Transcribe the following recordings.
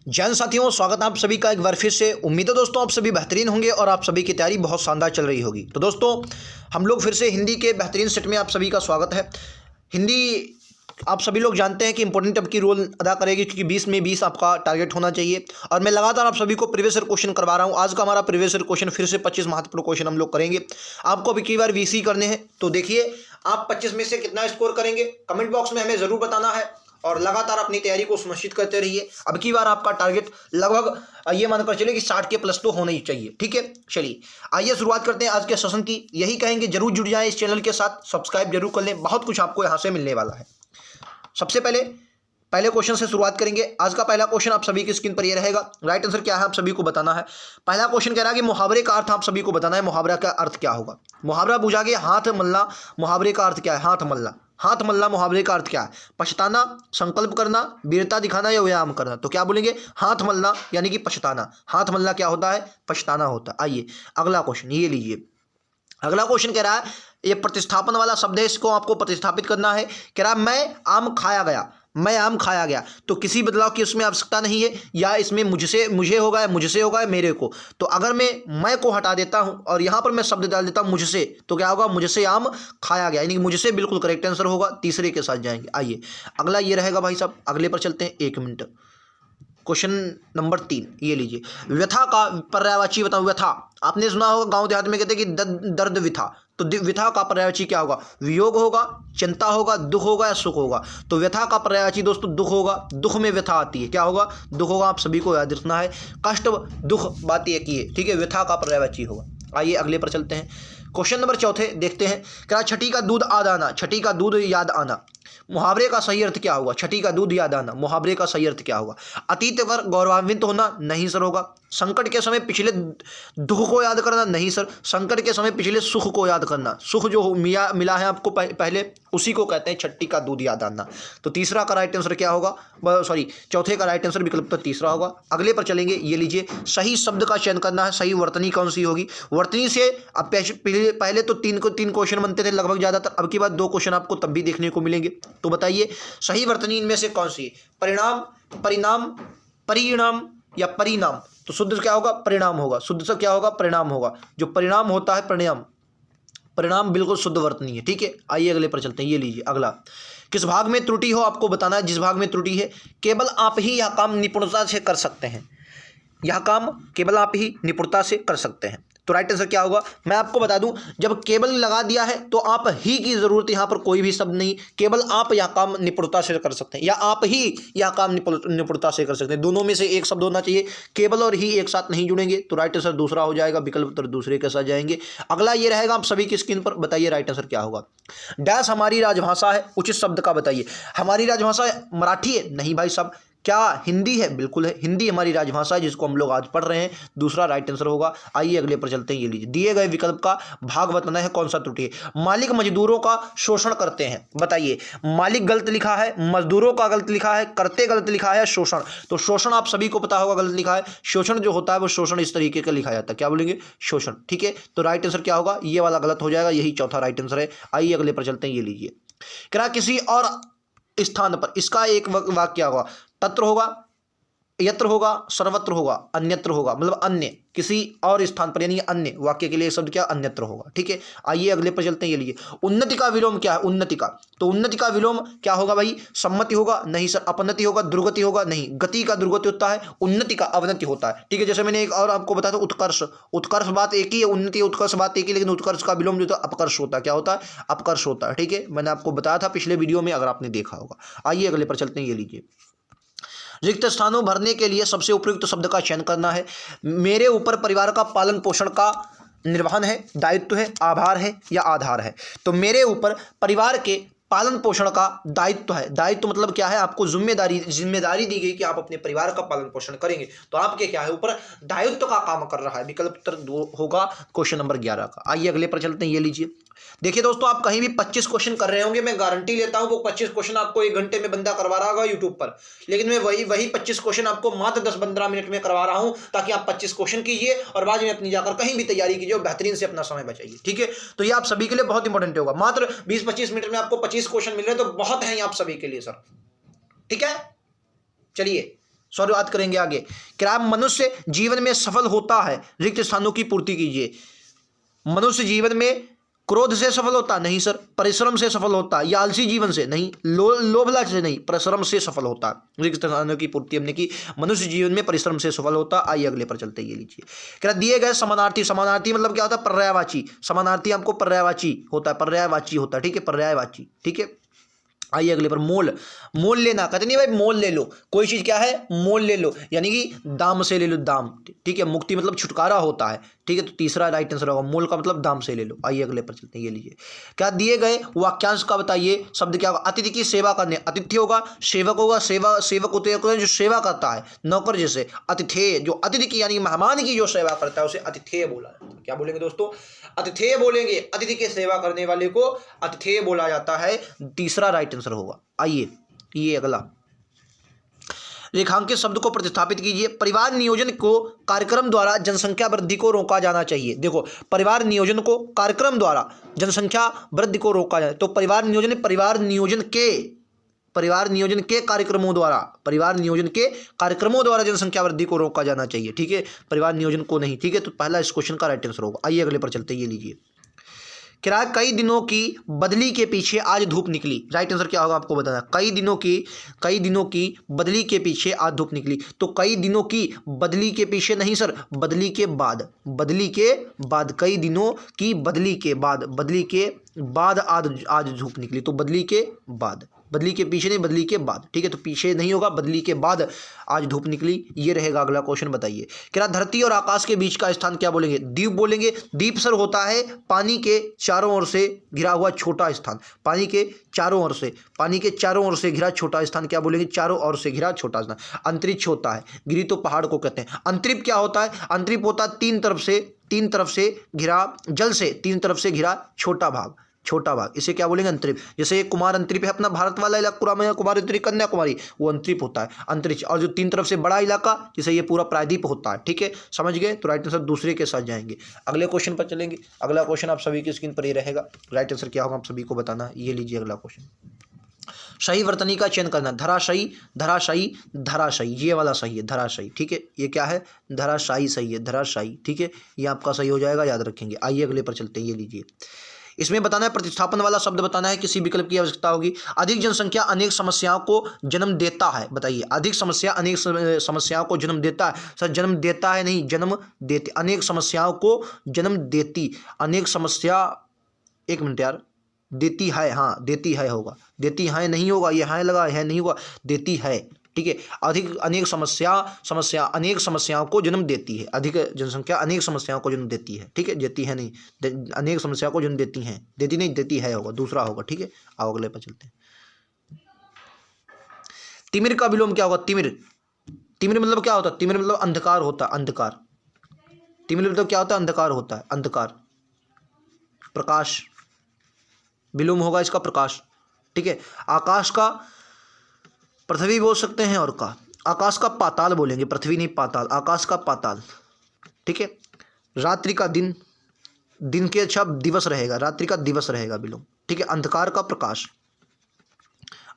जैन साथियों, स्वागत है आप सभी का एक बार फिर से। उम्मीद है दोस्तों आप सभी बेहतरीन होंगे और आप सभी की तैयारी बहुत शानदार चल रही होगी। तो दोस्तों हम लोग फिर से हिंदी के बेहतरीन सेट में आप सभी का स्वागत है। हिंदी आप सभी लोग जानते हैं कि इंपॉर्टेंट आपकी रोल अदा करेगी, क्योंकि 20 में 20 आपका टारगेट होना चाहिए। और मैं लगातार आप सभी को प्रीवियस ईयर क्वेश्चन करवा रहा हूं। आज का हमारा प्रीवियस ईयर क्वेश्चन फिर से 25 महत्वपूर्ण क्वेश्चन हम लोग करेंगे। आपको अभी कई बार 20 ही करने हैं, तो देखिए आप 25 में से कितना स्कोर करेंगे कमेंट बॉक्स में हमें जरूर बताना है। और लगातार अपनी तैयारी को सुनिश्चित करते रहिए। अब की बार आपका टारगेट लगभग ये मानकर चलिए कि 60 के प्लस तो होना ही चाहिए। ठीक है, चलिए आइए शुरुआत करते हैं आज के सेशन की। यही कहेंगे जरूर जुड़ जाएं इस चैनल के साथ, सब्सक्राइब जरूर कर लें, बहुत कुछ आपको यहाँ से मिलने वाला है। सबसे पहले क्वेश्चन से शुरुआत करेंगे। आज का पहला क्वेश्चन आप सभी की स्क्रीन पर ये रहेगा। राइट आंसर क्या है आप सभी को बताना है। पहला क्वेश्चन कह रहा है कि मुहावरे का अर्थ आप सभी को बताना है। मुहावरा का अर्थ क्या होगा? मुहावरा पूछा गया हाथ मलना, मुहावरे का अर्थ क्या है? हाथ मलना, हाथ मलना मुहावरे का अर्थ क्या है? पछताना, संकल्प करना, वीरता दिखाना या व्यायाम करना। तो क्या बोलेंगे? हाथ मलना यानी कि पछताना। हाथ मलना क्या होता है? पछताना होता है। आइए अगला क्वेश्चन ये लीजिए। अगला क्वेश्चन कह रहा है, ये प्रतिस्थापन वाला शब्द है, इसको आपको प्रतिस्थापित करना है। कह रहा है मैं आम खाया गया, मैं आम खाया गया। तो किसी बदलाव की उसमें आवश्यकता नहीं है, या इसमें मुझे होगा, मुझसे होगा, मेरे को। तो अगर मैं को हटा देता हूं और यहां पर मैं शब्द डाल देता हूं मुझसे, तो क्या होगा? मुझसे आम खाया गया, यानी कि मुझसे बिल्कुल करेक्ट आंसर होगा। तीसरे के साथ जाएंगे। आइए अगला ये रहेगा भाई साहब, अगले पर चलते हैं। 1 मिनट। क्वेश्चन नंबर 3 ये लीजिए। व्यथा का पर्यायवाची बताओ। व्यथा आपने सुना होगा, गांव देहात में कहते हैं कि दर्द विथा। तो व्यथा का पर्यायवाची क्या होगा? वियोग होगा, चिंता होगा, दुख होगा या सुख होगा? तो व्यथा का पर्यायवाची दोस्तों दुख होगा। दुख में व्यथा आती है, क्या होगा? दुख होगा। आप सभी को याद रखना है। कष्ट दुख बात एक ही है। ठीक है, व्यथा का पर्यायवाची होगा। आइए अगले पर चलते हैं। क्वेश्चन नंबर 4 देखते हैं। क्या छठी का दूध याद आना, छठी का दूध याद आना मुहावरे का सही अर्थ क्या होगा? छठी का दूध याद आना मुहावरे का सही अर्थ क्या होगा? अतीत पर गौरवान्वित होना, नहीं सर होगा। संकट के समय पिछले दुख को याद करना, नहीं सर। संकट के समय पिछले सुख को याद करना, सुख जो मिला है आपको पहले, उसी को कहते हैं छठी का दूध याद आना। तो तीसरा का राइट आंसर क्या होगा? सॉरी, चौथे का राइट आंसर विकल्प तो तीसरा होगा। अगले पर चलेंगे। ये लीजिए, सही शब्द का चयन करना है। सही वर्तनी कौन सी होगी? वर्तनी से अब पहले तो तीन क्वेश्चन बनते थे लगभग ज्यादातर। अब की बात 2 क्वेश्चन आपको तब भी देखने को मिलेंगे। तो बताइए सही वर्तनी इनमें से कौन सी है? परिणाम, परिणाम, परिणाम या परिणाम? तो शुद्ध क्या होगा? परिणाम होगा। शुद्ध से क्या होगा? परिणाम होगा। जो परिणाम होता है, परिणाम, परिणाम बिल्कुल शुद्ध वर्तनी है। ठीक है, आइए अगले पर चलते हैं। ये लीजिए अगला। किस भाग में त्रुटि हो आपको बताना है। जिस भाग में त्रुटि है, केवल आप ही यह काम निपुणता से कर सकते हैं। यह काम केवल आप ही निपुणता से कर सकते हैं। तो राइट आंसर क्या होगा? मैं आपको बता दूं, जब केवल लगा दिया है तो आप ही की जरूरत, यहां पर कोई भी शब्द नहीं। केवल आप यह काम निपुणता से कर सकते हैं, या आप ही यह काम निपुणता से कर सकते हैं। दोनों में से एक शब्द होना चाहिए। केवल और ही एक साथ नहीं जुड़ेंगे। तो राइट आंसर दूसरा हो जाएगा। विकल्प उत्तर दूसरे के साथ जाएंगे। अगला ये रहेगा आप सभी की स्क्रीन पर। बताइए राइट आंसर क्या होगा? डैश हमारी राजभाषा है। उचित शब्द का बताइए। हमारी राजभाषा मराठी है? नहीं भाई साहब। क्या हिंदी है? बिल्कुल है, हिंदी हमारी राजभाषा है, जिसको हम लोग आज पढ़ रहे हैं। दूसरा राइट आंसर होगा। आइए अगले पर चलते हैं। ये लीजिए, दिए गए विकल्प का भाग बताना है, कौन सा त्रुटि है। मालिक मजदूरों का शोषण करते हैं। बताइए, मालिक गलत लिखा है, मजदूरों का गलत लिखा है, करते गलत लिखा है, शोषण। तो शोषण आप सभी को पता होगा गलत लिखा है। शोषण जो होता है वो शोषण इस तरीके का लिखा जाता है, क्या बोलेंगे? शोषण। ठीक है, तो राइट आंसर क्या होगा? ये वाला गलत हो जाएगा, यही चौथा राइट आंसर है। आइए अगले पर चलते हैं। ये लीजिए, क्या किसी और स्थान पर, इसका एक वाक्य होगा। तत्र होगा, यत्र होगा, सर्वत्र होगा, अन्यत्र होगा। मतलब अन्य, किसी और स्थान पर, यानी अन्य वाक्य के लिए शब्द क्या? अन्यत्र होगा। ठीक है, आइए अगले पर चलते हैं। ये लीजिए, उन्नति का विलोम क्या है? उन्नति का, तो उन्नति का विलोम क्या होगा भाई? सम्मति होगा? नहीं सर। अपनति होगा? दुर्गति होगा? नहीं। गति का दुर्गति होता है, उन्नति का अवनति होता है। ठीक है, जैसे मैंने एक और आपको बताया था, उत्कर्ष। उत्कर्ष बात एक ही है, उन्नति उत्कर्ष बात एक ही, लेकिन उत्कर्ष का विलोम जो था अपकर्ष होता है। क्या होता है? अपकर्ष होता है। ठीक है, मैंने आपको बताया था पिछले वीडियो में, अगर आपने देखा होगा। आइए अगले पर चलते हैं। ये लीजिए, रिक्त स्थानों भरने के लिए सबसे उपयुक्त शब्द का चयन करना है। मेरे ऊपर परिवार का पालन पोषण का निर्वहन है, दायित्व है, आभार है या आधार है। तो मेरे ऊपर परिवार के पालन पोषण का दायित्व है। दायित्व मतलब क्या है? आपको जिम्मेदारी दी गई कि आप अपने परिवार का पालन पोषण करेंगे, तो आपके क्या है? ऊपर दायित्व का काम कर रहा है। विकल्प उत्तर होगा क्वेश्चन नंबर 11 का। आइए अगले पर चलते हैं। ये लीजिए, देखिए दोस्तों, आप कहीं भी 25 क्वेश्चन कर रहे होंगे, मैं गारंटी लेता हूं वो 25 क्वेश्चन आपको 1 घंटे में बंदा करवा रहा होगा यूट्यूब पर, लेकिन मैं वही 25 क्वेश्चन आपको मात्र 10-15 मिनट में करवा रहा हूं, ताकि आप 25 क्वेश्चन कीजिए और बाद में अपनी जाकर कहीं भी तैयारी कीजिए और बेहतरीन से अपना समय बचाइए। ठीक है, तो ये आप सभी के लिए बहुत इंपॉर्टेंट होगा। मात्र 20-25 मिनट में आपको 25 क्वेश्चन मिल रहे हैं, तो बहुत है आप सभी के लिए सर। ठीक है, चलिए शुरुआत करेंगे आगे। क्या मनुष्य जीवन में सफल होता है? रिक्त स्थानों की पूर्ति कीजिए। मनुष्य जीवन में क्रोध से सफल होता नहीं सर, परिश्रम से सफल होता, या आलसी जीवन से नहीं, लोभ लालच से नहीं, परिश्रम से सफल होता। रिक्त स्थानों की पूर्ति हमने की, मनुष्य जीवन में परिश्रम से सफल होता। आइए अगले पर चलते, ये लीजिए। क्या दिए गए समानार्थी, समानार्थी मतलब क्या होता है? पर्यायवाची। समानार्थी आपको पर्यायवाची होता है, पर्यायवाची होता है, ठीक है, पर्यायवाची, ठीक है। आइए अगले पर, मोल। मोल लेना, कहते नहीं भाई मोल ले लो, कोई चीज़ क्या है? मोल ले लो, यानी कि दाम से ले लो, दाम, ठीक है। मुक्ति मतलब छुटकारा होता है, ठीक है। तो तीसरा राइट आंसर होगा, मोल का मतलब दाम से ले लो। आइए अगले पर चलते हैं, ये लीजिए। क्या दिए गए वाक्यांश का बताइए शब्द क्या होगा? अतिथि की सेवा करने, अतिथि होगा, सेवक होगा, सेवक होते हैं जो सेवा करता है, नौकर जैसे। अतिथेय, जो अतिथि की यानी मेहमान की जो सेवा करता है उसे अतिथेय बोला जाता है। क्या बोलेंगे दोस्तों? अतिथेय बोलेंगे, अतिथि की सेवा करने वाले को अतिथेय बोला जाता है। तीसरा राइट आंसर होगा। आइए ये अगला, रेखांकित शब्द को प्रतिस्थापित कीजिए। परिवार नियोजन को कार्यक्रम द्वारा जनसंख्या वृद्धि को रोका जाना चाहिए। देखो, परिवार नियोजन को कार्यक्रम द्वारा जनसंख्या वृद्धि को रोका जाए, तो परिवार नियोजन के कार्यक्रमों द्वारा, परिवार नियोजन के कार्यक्रमों द्वारा जनसंख्या वृद्धि को रोका जाना चाहिए, ठीक है, परिवार नियोजन को नहीं, ठीक है। तो पहला इस क्वेश्चन का राइट आंसर होगा। आइए अगले पर चलते, ये लीजिए। क्या कई दिनों की बदली के पीछे आज धूप निकली? राइट आंसर क्या होगा आपको बताना। कई दिनों की बदली के पीछे आज धूप निकली, तो कई दिनों की बदली के पीछे नहीं सर, बदली के बाद, कई दिनों की बदली के बाद आज धूप निकली, तो बदली के बाद, बदली के पीछे नहीं, बदली के बाद, ठीक है। तो पीछे नहीं होगा, बदली के बाद आज धूप निकली, ये रहेगा अगला क्वेश्चन। बताइए, क्या धरती और आकाश के बीच का स्थान क्या बोलेंगे? द्वीप बोलेंगे। द्वीप सर होता है पानी के चारों ओर से घिरा हुआ छोटा स्थान, पानी के चारों ओर से घिरा छोटा स्थान क्या बोलेंगे? चारों ओर से घिरा छोटा स्थान। अंतरिक्ष होता है, गिरी तो पहाड़ को कहते हैं। अंतरिप क्या होता है? अंतरिप होता है तीन तरफ से घिरा, जल से तीन तरफ से घिरा छोटा भाग, इसे क्या बोलेंगे? अंतरिप। जैसे कुमार अंतरिप है अपना भारत वाला इलाका में, कुमार अंतरिप, कन्याकुमारी, वो अंतरिप होता है, अंतरिक्ष। और जो तीन तरफ से बड़ा इलाका, जैसे ये पूरा प्रायद्वीप होता है, ठीक है, समझ गए। तो राइट आंसर दूसरे के साथ जाएंगे। अगले क्वेश्चन पर चलेंगे। अगला क्वेश्चन आप सभी की स्क्रीन पर ये रहेगा, राइट आंसर क्या होगा आप सभी को बताना। ये लीजिए अगला क्वेश्चन। सही वर्तनी का चयन करना। धराशायी, ये वाला सही है, धराशायी, ठीक है। ये क्या है? धराशायी सही है, धराशायी, ठीक है, ये आपका सही हो जाएगा, याद रखेंगे। आइए अगले पर चलते हैं, ये लीजिए। इसमें बताना है, प्रतिस्थापन वाला शब्द बताना है, किसी विकल्प की आवश्यकता होगी। अधिक जनसंख्या अनेक समस्याओं को जन्म देता है। बताइए, अधिक समस्या अनेक समस्याओं को जन्म देता है। सर जन्म देता है नहीं, जन्म देती, अनेक समस्याओं को जन्म देती, अनेक समस्या, एक मिनट यार, देती है, हाँ देती है होगा, देती है नहीं होगा, ये है लगा है नहीं होगा, देती है, ठीक है। अनेक समस्याओं को जन्म देती है। अधिक जनसंख्या अनेक समस्याओं को जन्म देती है, ठीक है, देती है नहीं, अनेक समस्याओं को जन्म देती हैं, देती नहीं, देती है होगा, दूसरा होगा, ठीक है। आओ अगले पर चलते हैं। तिमिर का विलोम क्या होगा? तिमिर मतलब क्या होता है? तिमिर मतलब अंधकार होता है, अंधकार। तिमिर मतलब क्या होता है? अंधकार होता है, अंधकार। प्रकाश, विलोम होगा इसका प्रकाश, ठीक है। आकाश का पृथ्वी बोल सकते हैं, और का आकाश का पाताल बोलेंगे, पृथ्वी नहीं पाताल, आकाश का पाताल, ठीक है। रात्रि का दिन के अच्छा दिवस रहेगा, रात्रि का दिवस रहेगा विलोम, ठीक है। अंधकार का प्रकाश,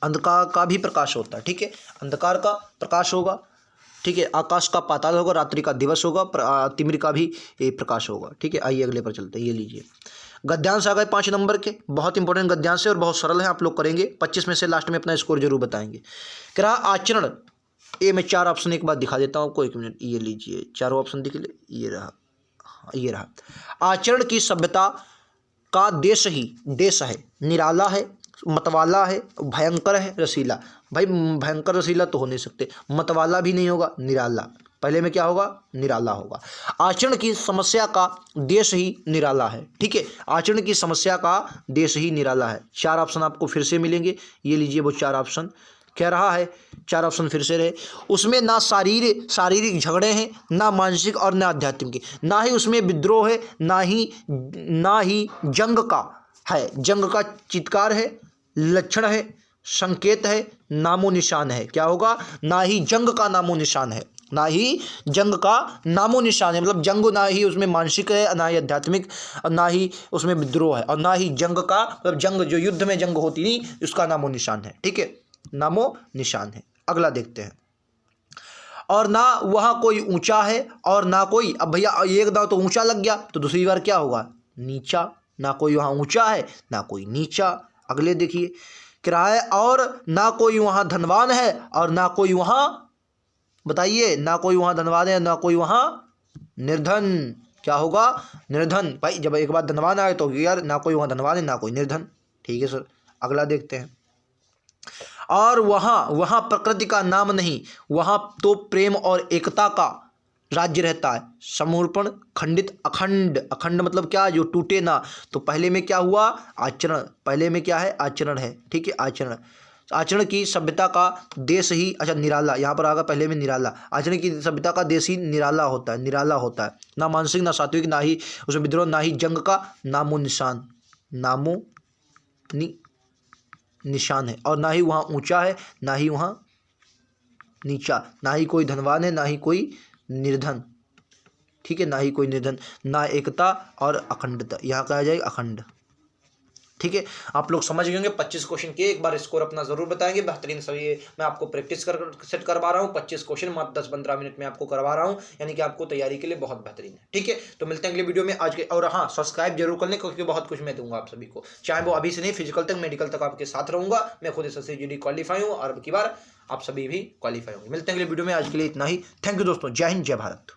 अंधकार का भी प्रकाश होता है, ठीक है, अंधकार का प्रकाश होगा, ठीक है। आकाश का पाताल होगा, रात्रि का दिवस होगा, तिमिर का भी प्रकाश होगा, ठीक है। आइए अगले पर चलते हैं, ये लीजिए। गद्यांश आ गए 5 नंबर के, बहुत इंपॉर्टेंट गद्यांश है और बहुत सरल है, आप लोग करेंगे 25 में से लास्ट में अपना स्कोर जरूर बताएंगे। क्या आचरण, ये मैं 4 ऑप्शन एक बार दिखा देता हूँ आपको, 1 मिनट, ये लीजिए, चारों ऑप्शन दिख ले, ये रहा, ये रहा। आचरण की सभ्यता का देश है, निराला है, मतवाला है, भयंकर है, रसीला। भाई भयंकर रसीला तो हो नहीं सकते, मतवाला भी नहीं होगा, निराला, पहले में क्या होगा? निराला होगा। आचरण की समस्या का देश ही निराला है, ठीक है, आचरण की समस्या का देश ही निराला है। 4 ऑप्शन आपको फिर से मिलेंगे, ये लीजिए वो 4 ऑप्शन कह रहा है, 4 ऑप्शन फिर से रहे। उसमें ना शारीरिक झगड़े हैं, ना मानसिक और ना आध्यात्मिक, ना ही उसमें विद्रोह है, ना ही जंग का है, जंग का चित्कार है, लक्षण है, संकेत है, नामो निशान है। क्या होगा? ना ही जंग का नामो निशान है, ना ही जंग का नामो निशान है, मतलब जंग ना ही उसमें मानसिक है, ना ही आध्यात्मिक, ना ही उसमें विद्रोह है, और ना ही जंग का मतलब जंग जो युद्ध में जंग होती नहीं, उसका नामो निशान है, ठीक है, नामो निशान है। अगला देखते हैं। और ना वह कोई ऊंचा है और ना कोई, अब भैया एक दाव तो ऊंचा लग गया तो दूसरी बार क्या होगा, नीचा। ना कोई वहाँ ऊंचा है ना कोई नीचा। अगले देखिए क्या है, और ना कोई वहाँ धनवान है और ना कोई वहाँ, बताइए, ना कोई वहाँ धनवान है ना कोई वहाँ निर्धन। क्या होगा, निर्धन। भाई जब एक बार धनवान आए तो यार ना कोई वहाँ धनवान है ना कोई निर्धन। ठीक है सर, अगला देखते हैं। और वहाँ वहाँ प्रकृति का नाम नहीं, वहाँ तो प्रेम और एकता का राज्य रहता है। समर्पण, खंडित, अखंड। अखंड मतलब क्या, जो टूटे ना। तो पहले में क्या हुआ, आचरण। पहले में क्या है, आचरण है। ठीक है, आचरण। आचरण की सभ्यता का देश ही, अच्छा निराला यहाँ पर आगा, पहले में निराला। आचरण की सभ्यता का देश ही निराला होता है, निराला होता है। ना मानसिक ना सात्विक ना ही उसमें विद्रोह ना ही जंग का नामो निशान, नामो निशान है। और ना ही वहाँ ऊंचा है ना ही वहाँ नीचा, ना ही कोई धनवान है ना ही कोई निर्धन। ठीक है, ना ही कोई निर्धन, ना एकता और अखंडता। यहाँ कहा जाएगा अखंड। ठीक है, आप लोग समझ गए होंगे। 25 क्वेश्चन के एक बार स्कोर अपना जरूर बताएंगे। बेहतरीन सभी मैं आपको प्रैक्टिस कर सेट करवा रहा हूँ। 25 क्वेश्चन मात्र 10-15 मिनट में आपको करवा रहा हूँ, यानी कि आपको तैयारी के लिए बहुत बेहतरीन है। ठीक है, तो मिलते हैं अगले वीडियो में आज के। और हाँ, सब्सक्राइब जरूर कर लें क्योंकि बहुत कुछ मैं दूंगा आप सभी को, चाहे वो अभी से नहीं, फिजिकल तक मेडिकल तक आपके साथ रहूंगा। मैं खुद SSC GD क्वालिफाई हूँ और अब की बार आप सभी भी क्वालिफाई होंगे। मिलते हैं अगले वीडियो में, आज के लिए इतना ही। थैंक यू दोस्तों, जय हिंद जय भारत।